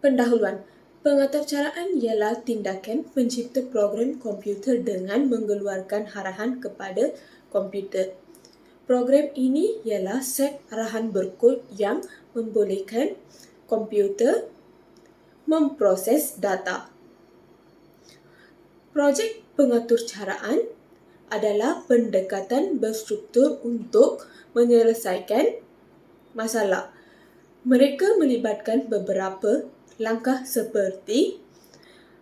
Pendahuluan. Pengaturcaraan ialah tindakan pencipta program komputer dengan mengeluarkan arahan kepada komputer. Program ini ialah set arahan berkod yang membolehkan komputer memproses data. Projek pengaturcaraan adalah pendekatan berstruktur untuk menyelesaikan masalah. Mereka melibatkan beberapa langkah seperti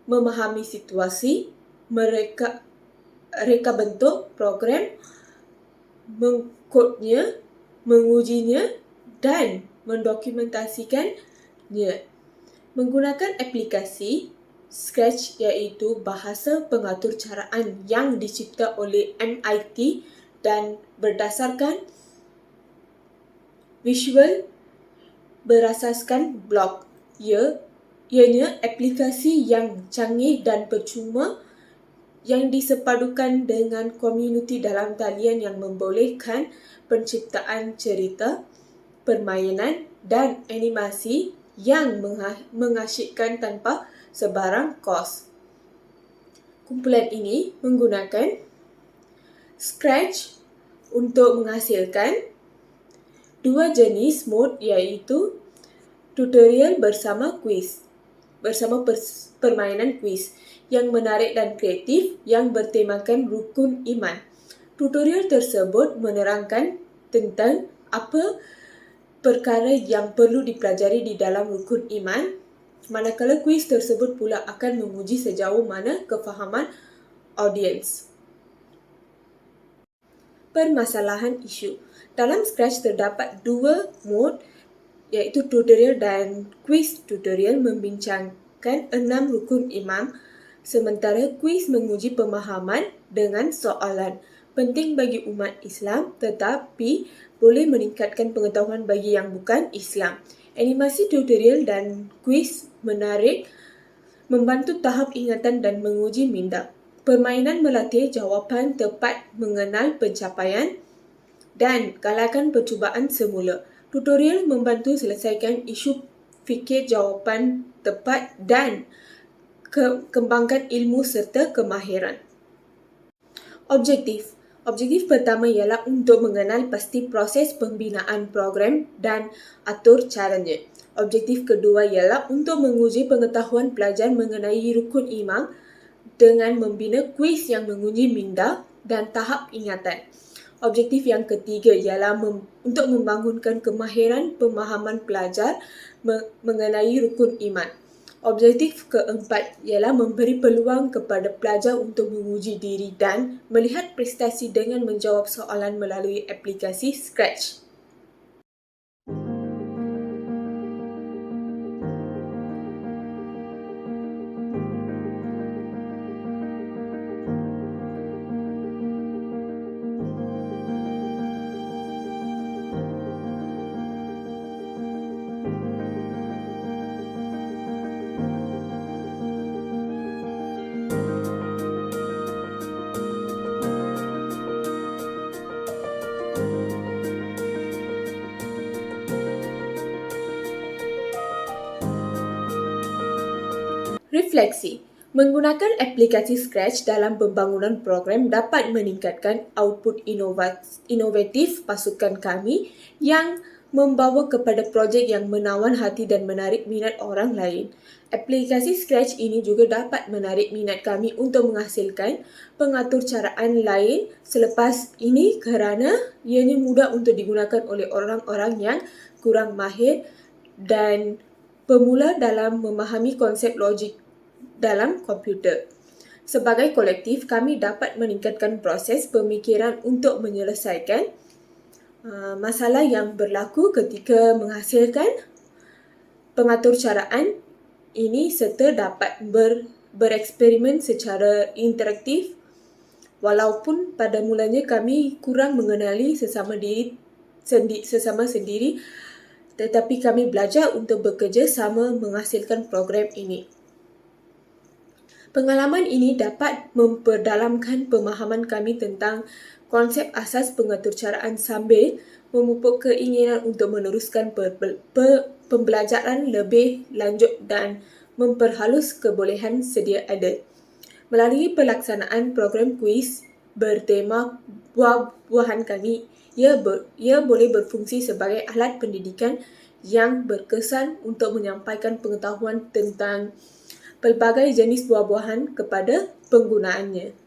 memahami situasi, reka bentuk program, mengkodnya, mengujinya dan mendokumentasikannya. Menggunakan aplikasi Scratch iaitu bahasa pengaturcaraan yang dicipta oleh MIT dan berdasarkan Visual berasaskan blok. Ianya aplikasi yang canggih dan percuma yang disepadukan dengan komuniti dalam talian yang membolehkan penciptaan cerita, permainan dan animasi yang mengasyikkan tanpa sebarang kos. Kumpulan ini menggunakan Scratch untuk menghasilkan dua jenis mod iaitu tutorial bersama permainan kuis yang menarik dan kreatif yang bertemakan rukun iman. Tutorial tersebut menerangkan tentang apa perkara yang perlu dipelajari di dalam rukun iman, manakala kuis tersebut pula akan menguji sejauh mana kefahaman audiens. Permasalahan isu. Dalam Scratch terdapat dua mod iaitu tutorial dan kuis. Tutorial membincangkan 6 rukun iman, sementara kuis menguji pemahaman dengan soalan. Penting bagi umat Islam tetapi boleh meningkatkan pengetahuan bagi yang bukan Islam. Animasi tutorial dan kuis menarik, membantu tahap ingatan dan menguji minda. Permainan melatih jawapan tepat, mengenal pencapaian dan galakkan percubaan semula. Tutorial membantu selesaikan isu fikir jawapan tepat dan kembangkan ilmu serta kemahiran. Objektif pertama ialah untuk mengenal pasti proses pembinaan program dan atur caranya. Objektif kedua ialah untuk menguji pengetahuan pelajar mengenai rukun iman dengan membina kuis yang menguji minda dan tahap ingatan. Objektif yang ketiga ialah untuk membangunkan kemahiran pemahaman pelajar mengenai rukun iman. Objektif keempat ialah memberi peluang kepada pelajar untuk menguji diri dan melihat prestasi dengan menjawab soalan melalui aplikasi Scratch. Refleksi. Menggunakan aplikasi Scratch dalam pembangunan program dapat meningkatkan output inovatif pasukan kami yang membawa kepada projek yang menawan hati dan menarik minat orang lain. Aplikasi Scratch ini juga dapat menarik minat kami untuk menghasilkan pengaturcaraan lain selepas ini kerana ianya mudah untuk digunakan oleh orang-orang yang kurang mahir dan pemula dalam memahami konsep logik dalam komputer. Sebagai kolektif, kami dapat meningkatkan proses pemikiran untuk menyelesaikan masalah yang berlaku ketika menghasilkan pengaturcaraan ini serta dapat bereksperimen secara interaktif. Walaupun pada mulanya kami kurang mengenali sesama sendiri, tetapi kami belajar untuk bekerja sama menghasilkan program ini. Pengalaman ini dapat memperdalamkan pemahaman kami tentang konsep asas pengaturcaraan sambil memupuk keinginan untuk meneruskan pembelajaran lebih lanjut dan memperhalus kebolehan sedia ada. Melalui pelaksanaan program kuis bertema buah-buahan kami, ia boleh berfungsi sebagai alat pendidikan yang berkesan untuk menyampaikan pengetahuan tentang pelbagai jenis buah-buahan kepada penggunaannya.